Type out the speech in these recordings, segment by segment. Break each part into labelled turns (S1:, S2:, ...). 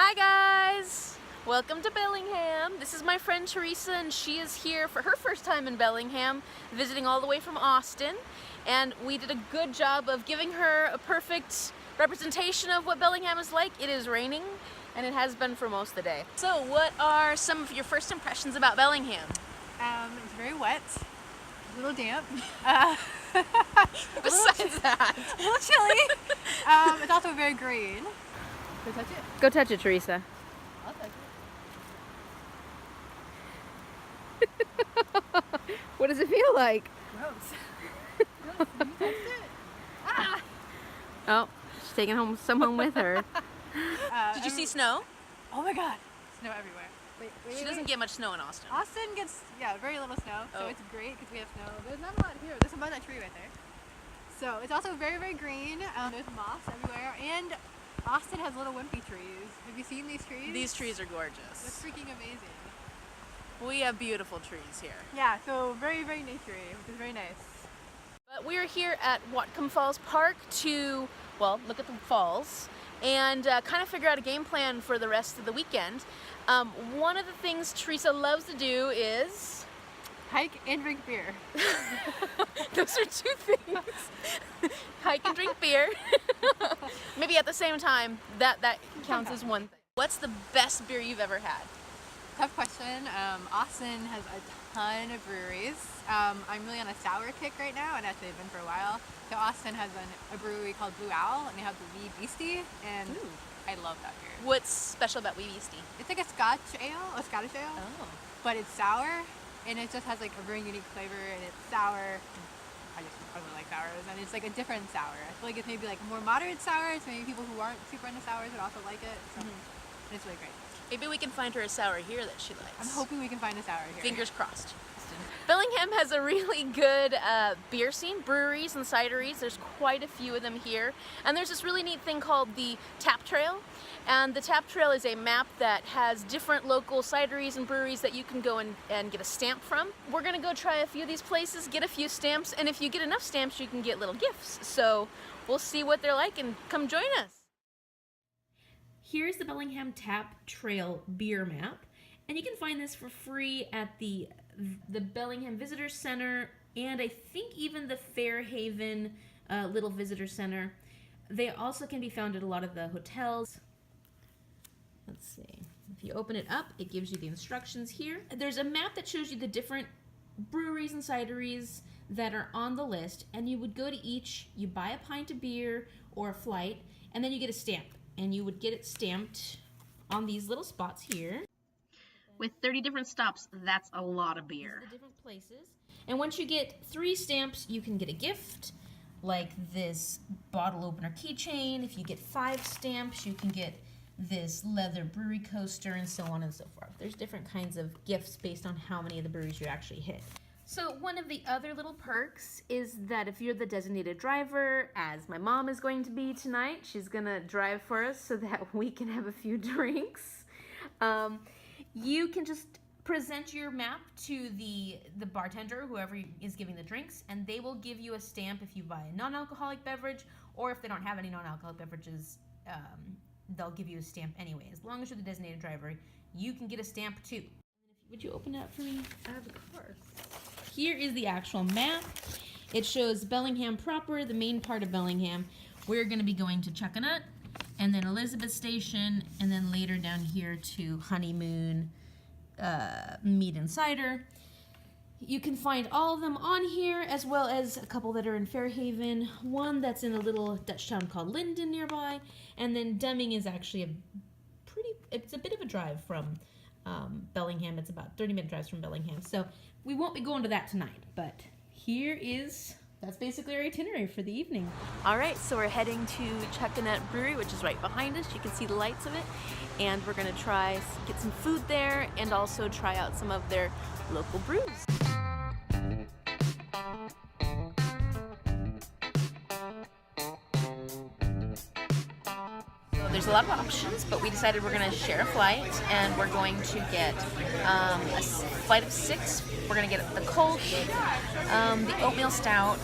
S1: Hi guys! Welcome to Bellingham. This is my friend Theresa, and she is here for her first time in Bellingham, visiting all the way from Austin. And we did a good job of giving her a perfect representation of what Bellingham is like. It is raining, and it has been for most of the day. So what are some of your first impressions about Bellingham?
S2: It's very wet, a little damp.
S1: Besides that,
S2: a little chilly. It's also very green. Go touch it.
S1: go touch it, Theresa.
S2: I'll touch it.
S1: What does it feel like?
S2: Gross. Gross. You touched it? Ah!
S1: Oh, she's taking some home with her. Did you see snow?
S2: Oh my god, snow everywhere. Wait.
S1: She doesn't get much snow in Austin.
S2: Austin gets, very little snow, so
S1: Oh.
S2: it's great because we have snow. There's not a lot here. There's about that tree right there. So it's also very, very green. There's moss everywhere, and Austin has little wimpy trees. Have you seen these trees?
S1: These trees are
S2: They're
S1: gorgeous.
S2: freaking amazing.
S1: We have beautiful trees here.
S2: Yeah, so very, very naturey, which is very nice.
S1: But we're here at Whatcom Falls Park to, well, look at the falls and kind of figure out a game plan for the rest of the weekend. One of the things Theresa loves to do is...
S2: Hike and drink beer.
S1: Those are two things. Hike and drink beer. Maybe at the same time, that counts as one thing. What's the best beer you've ever had?
S2: Tough question. Austin has a ton of breweries. I'm really on a sour kick right now, and actually I've been for a while. So Austin has a brewery called Blue Owl, and they have the Wee Beastie, and
S1: Ooh.
S2: I love that beer.
S1: What's special about Wee Beastie?
S2: It's like a Scotch ale,
S1: Oh.
S2: but it's sour, and it just has like a very unique flavor, and it's sour. I really like sours, and it's like a different sour. I feel like it's maybe like a more moderate sour, so maybe people who aren't super into sours would also like it. So it's really great.
S1: Maybe we can find her a sour here that she likes.
S2: I'm hoping we can find a sour here.
S1: Fingers crossed. Bellingham has a really good beer scene, breweries and cideries. There's quite a few of them here. And there's this really neat thing called the Tap Trail. And the Tap Trail is a map that has different local cideries and breweries that you can go and get a stamp from. We're gonna go try a few of these places, get a few stamps, and if you get enough stamps, you can get little gifts. So we'll see what they're like and come join us. Here's the Bellingham Tap Trail beer map, and you can find this for free at the Bellingham Visitor Center, and I think even the Fairhaven little visitor center. They also can be found at a lot of the hotels. Let's see. If you open it up, it gives you the instructions here. There's a map that shows you the different breweries and cideries that are on the list, and you would go to each, you buy a pint of beer or a flight, and then you get a stamp. And you would get it stamped on these little spots here. With 30 different stops, that's a lot of beer. The different places. And once you get 3 stamps, you can get a gift, like this bottle opener keychain. If you get 5 stamps, you can get this leather brewery coaster, and so on and so forth. There's different kinds of gifts based on how many of the breweries you actually hit. So one of the other little perks is that if you're the designated driver, as my mom is going to be tonight, she's gonna drive for us so that we can have a few drinks. You can just present your map to the bartender, whoever is giving the drinks, and they will give you a stamp if you buy a non-alcoholic beverage, or if they don't have any non-alcoholic beverages, they'll give you a stamp anyway. As long as you're the designated driver, you can get a stamp too. Would you open it up for me?
S2: Of course.
S1: Here is the actual map. It shows Bellingham proper, the main part of Bellingham. We're going to be going to Chuckanut, and then Elizabeth Station, and then later down here to Honeymoon, Mead and Cider. You can find all of them on here, as well as a couple that are in Fairhaven, one that's in a little Dutch town called Linden nearby, and then Deming is actually it's a bit of a drive from Bellingham. It's about 30-minute drives from Bellingham. So we won't be going to that tonight, but that's basically our itinerary for the evening. All right, so we're heading to Chuckanut Brewery, which is right behind us. You can see the lights of it. And we're gonna get some food there and also try out some of their local brews. There's a lot of options, but we decided we're going to share a flight, and we're going to get a flight of 6. We're going to get the Kolsch, the oatmeal stout,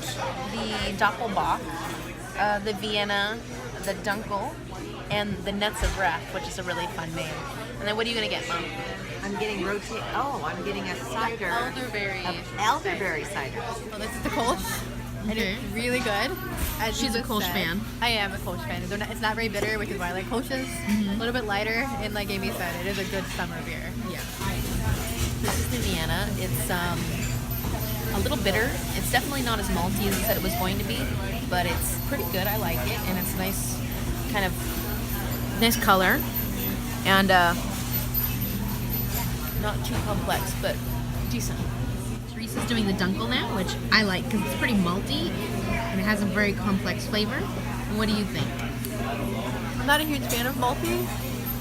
S1: the Doppelbock, the Vienna, the Dunkel, and the Nuts of Wrath, which is a really fun name. And then what are you gonna get, Mom?
S3: I'm getting I'm getting a cider. Elderberry cider.
S2: Well, this is the Kolsch. And it's really good. As
S1: She's
S2: you
S1: a
S2: just
S1: Kolsch
S2: said.
S1: fan.
S2: I am a Kolsch fan. It's not very bitter, which is why I like Kolsch's. A little bit lighter, and like Amy said, it is a good summer beer.
S1: Yeah. This is the Vienna. It's a little bitter. It's definitely not as malty as I said it was going to be, but it's pretty good. I like it, and it's nice, kind of nice color, and not too complex, but decent. Teresa's doing the Dunkel now, which I like because it's pretty malty and it has a very complex flavor. What do you think?
S2: I'm not a huge fan of malty.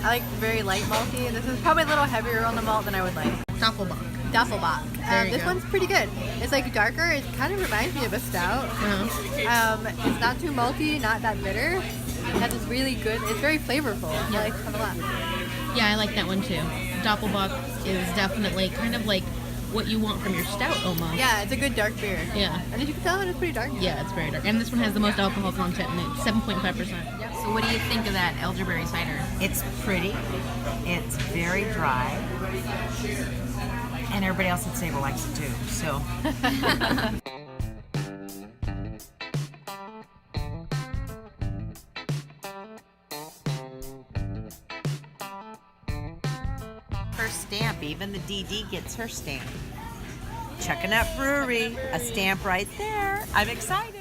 S2: I like very light malty, and this is probably a little heavier on the malt than I would like.
S1: Doppelbock.
S2: Duffelbach.
S1: There you
S2: This
S1: go.
S2: one's pretty good. It's like darker. It kind of reminds me of a stout. It's not too malty, not that bitter. That is really good. It's very flavorful.
S1: Yeah.
S2: I like it a lot.
S1: Yeah, I like that one too. Doppelbock is definitely kind of like what you want from your stout almost.
S2: Yeah, it's a good dark beer.
S1: Yeah.
S2: And as you can tell, it's pretty dark.
S1: Yeah, it's very dark. And this one has the most alcohol content in it, 7.5%. So what do you think of that elderberry cider?
S3: It's pretty. It's very dry. And everybody else at Sable likes it too. So. Her stamp, even the DD gets her stamp. Chucking Up Brewery, a stamp right there. I'm excited.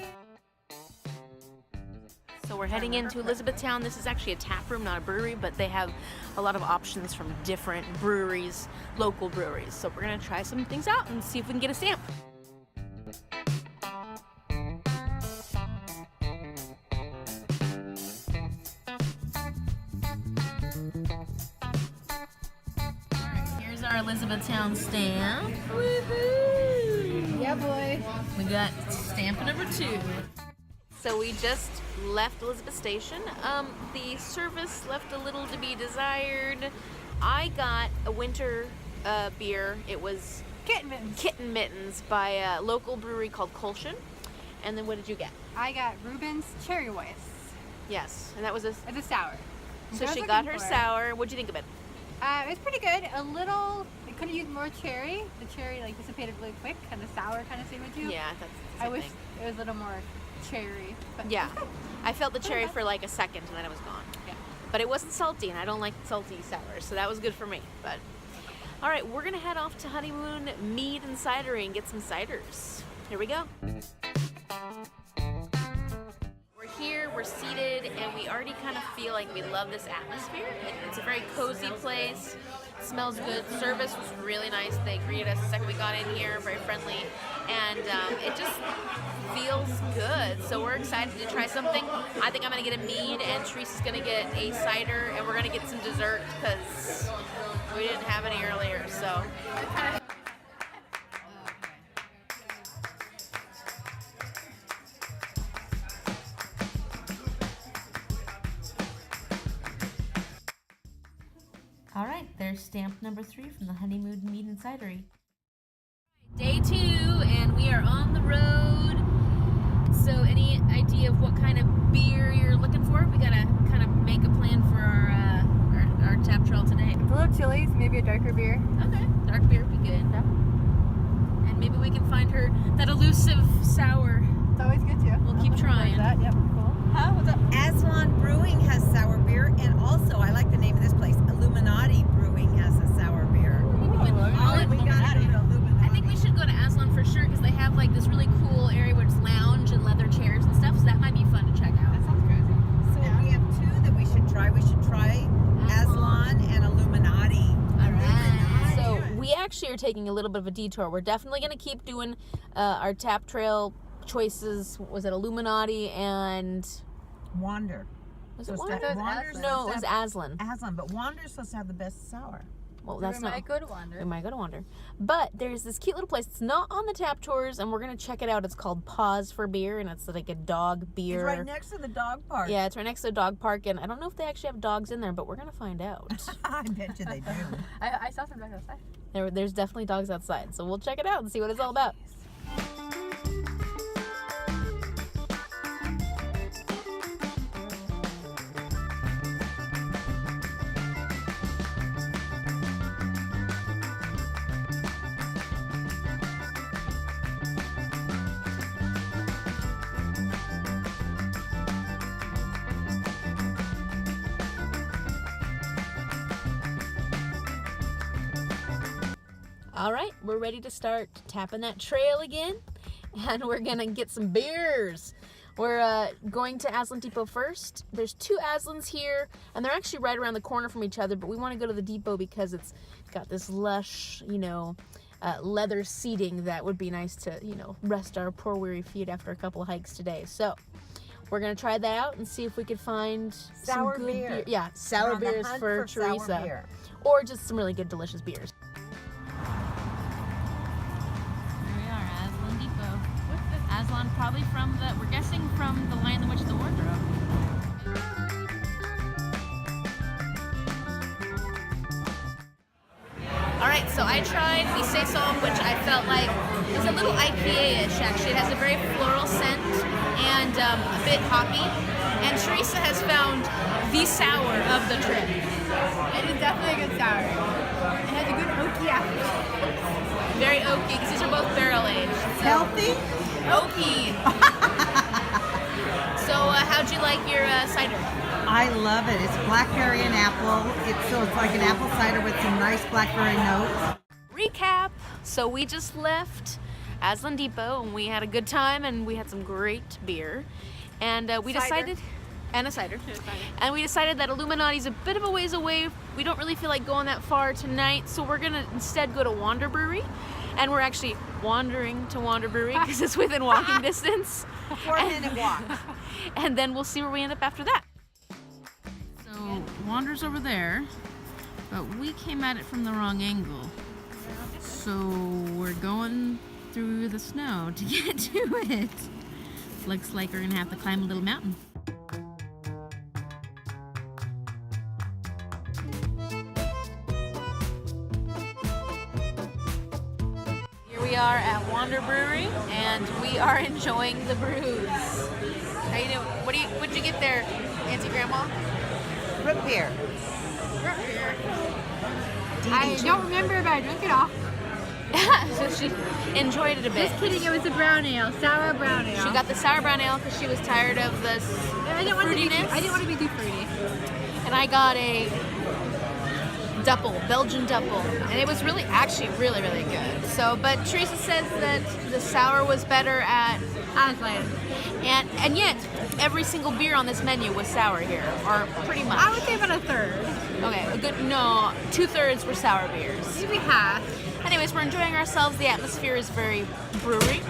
S1: So we're heading into Elizabethtown. This is actually a tap room, not a brewery, but they have a lot of options from different breweries, local breweries. So we're gonna try some things out and see if we can get a stamp. Here's our Elizabethtown stamp. Woohoo!
S2: Yeah, boy.
S1: We got stamp number 2. So we just left Elizabeth Station. The service left a little to be desired. I got a winter beer. It was Kitten Mittens by a local brewery called Kolschen. And then what did you get?
S2: I got Reuben's Cherry Weiss.
S1: Yes, and that was a...
S2: It's a sour.
S1: So she got her sour. What'd you think of it?
S2: It's pretty good. A little... I could have used more cherry. The cherry like dissipated really quick, and the sour kind of stayed with you.
S1: Yeah, that's the
S2: I
S1: same
S2: wish
S1: thing.
S2: it was a little more cherry. But
S1: Yeah, I felt the cherry for like a second and then it was gone.
S2: Yeah.
S1: But it wasn't salty, and I don't like salty sours, so that was good for me. But all right, we're gonna head off to Honeymoon Mead and Cidery and get some ciders. Here we go. We're here, we're seated, and we already kind of feel like we love this atmosphere. It's a very cozy place. It smells good. Service was really nice. They greeted us the second we got in here, very friendly, and it just feels good. So we're excited to try something. I think I'm gonna get a mead, and Teresa's gonna get a cider, and we're gonna get some dessert because we didn't have any earlier. So. All right, there's stamp number 3 from the Honeymoon Mead and Cidery. Day 2, and we are on the road. So, any idea of what kind of beer you're looking for? We gotta kind of make a plan for our tap trail today.
S2: it's a little chilly, so maybe a darker beer.
S1: Okay, dark beer would be good. And maybe we can find her that elusive sour.
S2: It's always good too.
S1: We'll keep trying.
S2: That. Yep, cool.
S3: Huh? What's up? Aslan Brewing has sour beer, and also I like the name of this place. Illuminati Brewing has a sour beer.
S1: We
S3: gotta go to Illuminati.
S1: I think we should go to Aslan for sure because they have like this really cool area where it's lounge and leather chairs and stuff. So that might be fun to check out.
S2: That sounds crazy.
S3: So we have 2 that we should try. We should try Aslan and Illuminati.
S1: All right. So we actually are taking a little bit of a detour. We're definitely going to keep doing our tap trail choices. Was it Illuminati and
S3: Wander.
S1: was it
S3: So
S1: Wander?
S2: that-
S3: Wander's
S1: No, it
S3: supposed
S1: was
S3: to have-
S1: Aslan.
S3: Aslan, but Wander's supposed to have the best sour.
S1: Well, that's
S2: we
S1: not.
S2: might go to Wander.
S1: We might go to Wander. But there's this cute little place. It's not on the tap tours, and we're going to check it out. It's called Pause for Beer, and it's like a dog beer.
S3: It's right next to the dog park.
S1: Yeah, it's right next to the dog park, and I don't know if they actually have dogs in there, but we're going to find out.
S3: I bet you they do.
S2: I saw some dogs outside.
S1: There's definitely dogs outside, so we'll check it out and see what it's all about. All right, we're ready to start tapping that trail again, and we're gonna get some beers. We're going to Aslan Depot first. There's 2 Aslans here, and they're actually right around the corner from each other, but we want to go to the depot because it's got this lush, leather seating that would be nice to, rest our poor weary feet after a couple of hikes today. So we're gonna try that out and see if we could find
S3: Sour
S1: some good
S3: beer.
S1: Yeah, sour
S3: We're on the
S1: beers
S3: hunt
S1: for
S3: sour
S1: Theresa,
S3: beer.
S1: or just some really good, delicious beers. Aslan, probably we're guessing from the Lion, the Witch, and the Wardrobe. Alright, so I tried the Saison, which I felt like was a little IPA-ish actually. It has a very floral scent and a bit hoppy. And Theresa has found the sour of the trip.
S2: It is definitely a good sour. It has a good oaky aftertaste.
S1: Very oaky, because these are both barrel-aged.
S3: Healthy?
S1: Oaky! So how'd you like your cider?
S3: I love it. It's blackberry and apple. It's like an apple cider with some nice blackberry notes.
S1: Recap. So we just left Aslan Depot and we had a good time and we had some great beer. And we decided, and a cider. And we decided that Illuminati's a bit of a ways away. We don't really feel like going that far tonight, so we're gonna instead go to Wander Brewery. And we're actually wandering to Wander Brewery because it's within walking distance.
S3: 4-minute walk.
S1: And then we'll see where we end up after that. So Wander's over there, but we came at it from the wrong angle. So we're going through the snow to get to it. Looks like we're gonna have to climb a little mountain. Here we are at Wander Brewery, and we are enjoying the brews. How you doing? What'd you get there, Auntie Grandma?
S3: Root beer.
S2: I don't remember, but I drank it all.
S1: So she enjoyed it a bit.
S2: Just kidding, it was a brown ale, sour brown ale.
S1: She got the sour brown ale because she was tired of this
S2: I didn't want
S1: fruitiness.
S2: to be too fruity.
S1: And I got a Belgian double, and it was actually really good. So, but Theresa says that the sour was better at
S2: Aslan.
S1: and yet every single beer on this menu was sour here, or pretty much.
S2: I would say about a third.
S1: Okay, 2/3 were sour beers.
S2: Maybe half.
S1: Anyways, we're enjoying ourselves. The atmosphere is very brewery.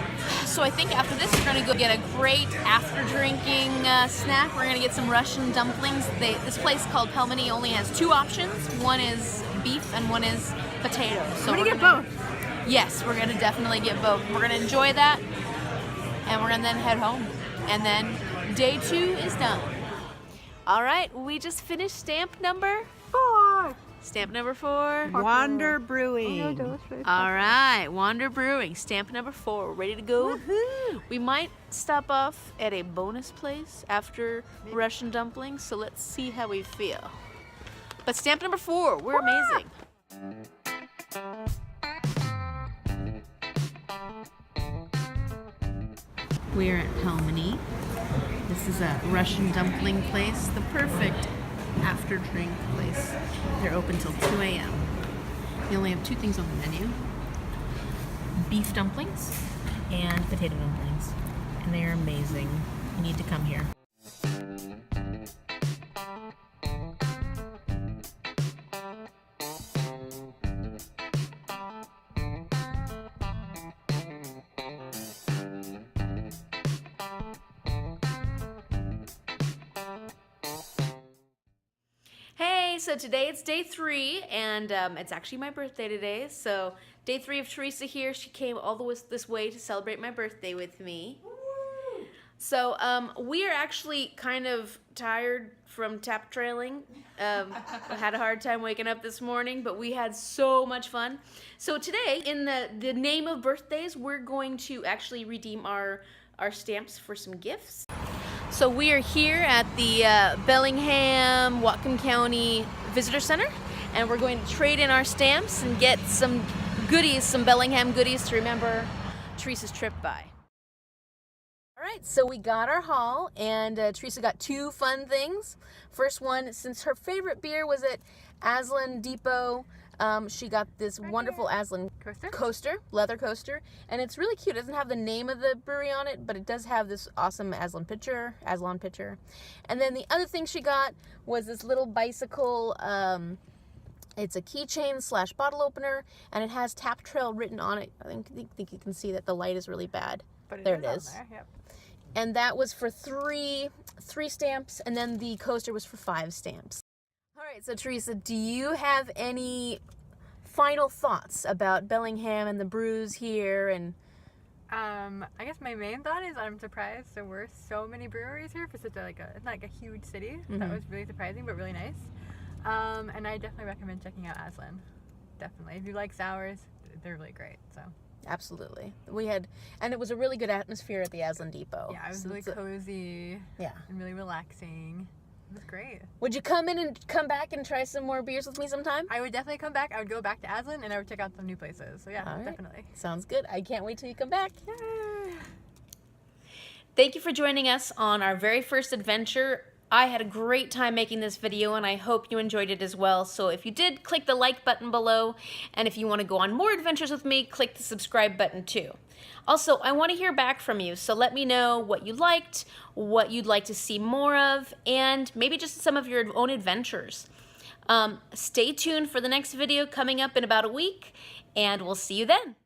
S1: So I think after this, we're gonna go get a great after drinking snack. We're gonna get some Russian dumplings. This place called Pelmeni only has 2 options. One is beef and one is potato. So
S2: we're gonna get both.
S1: Yes, we're gonna definitely get both. We're gonna enjoy that, and we're gonna then head home. And then day 2 is done. All right, we just finished stamp number
S2: 4.
S1: Stamp number 4.
S3: Wander Brewing.
S1: All right, Wander Brewing, stamp number 4. We're ready to go.
S3: Woohoo.
S1: We might stop off at a bonus place after Russian dumplings, so let's see how we feel. But stamp number 4, we're amazing. We're at Pelmeni. This is a Russian dumpling place, the perfect after drink place. They're open till 2 a.m. They only have 2 things on the menu: beef dumplings and potato dumplings. And they are amazing. You need to come here. So today it's day 3, and it's actually my birthday today. So day 3 of Theresa here. She came all the way this way to celebrate my birthday with me. So we are actually kind of tired from tap trailing. I had a hard time waking up this morning, but we had so much fun. So today, in the name of birthdays, we're going to actually redeem our stamps for some gifts. So we are here at the Bellingham, Whatcom County Visitor Center, and we're going to trade in our stamps and get some goodies, some Bellingham goodies to remember Theresa's trip by. All right, so we got our haul, and Theresa got 2 fun things. First one, since her favorite beer was at Aslan Depot, she got this wonderful Aslan
S2: Coaster?
S1: leather coaster, and it's really cute. It doesn't have the name of the brewery on it, but it does have this awesome Aslan pitcher. And then the other thing she got was this little bicycle. It's a keychain / bottle opener, and it has Tap Trail written on it. I think you can see that the light is really bad.
S2: But
S1: there it
S2: on
S1: is.
S2: there, yep.
S1: And that was for three stamps, and then the coaster was for 5 stamps. All right, so Theresa, do you have any final thoughts about Bellingham and the brews here? And
S2: I guess my main thought is I'm surprised there were so many breweries here for such a a huge city. That was really surprising, but really nice. And I definitely recommend checking out Aslan. Definitely, if you like sours, they're really great. So.
S1: Absolutely. And it was a really good atmosphere at the Aslan Depot.
S2: Yeah, it was really cozy.
S1: Yeah.
S2: And really relaxing. It was great.
S1: Would you come in and come back and try some more beers with me sometime?
S2: I would definitely come back. I would go back to Aslan and I would check out some new places. So yeah,
S1: All right.
S2: definitely.
S1: Sounds good. I can't wait till you come back.
S2: Yay.
S1: Thank you for joining us on our very first adventure. I had a great time making this video, and I hope you enjoyed it as well. So if you did, click the like button below. And if you want to go on more adventures with me, click the subscribe button too. Also, I want to hear back from you, so let me know what you liked, what you'd like to see more of, and maybe just some of your own adventures. Stay tuned for the next video coming up in about a week, and we'll see you then.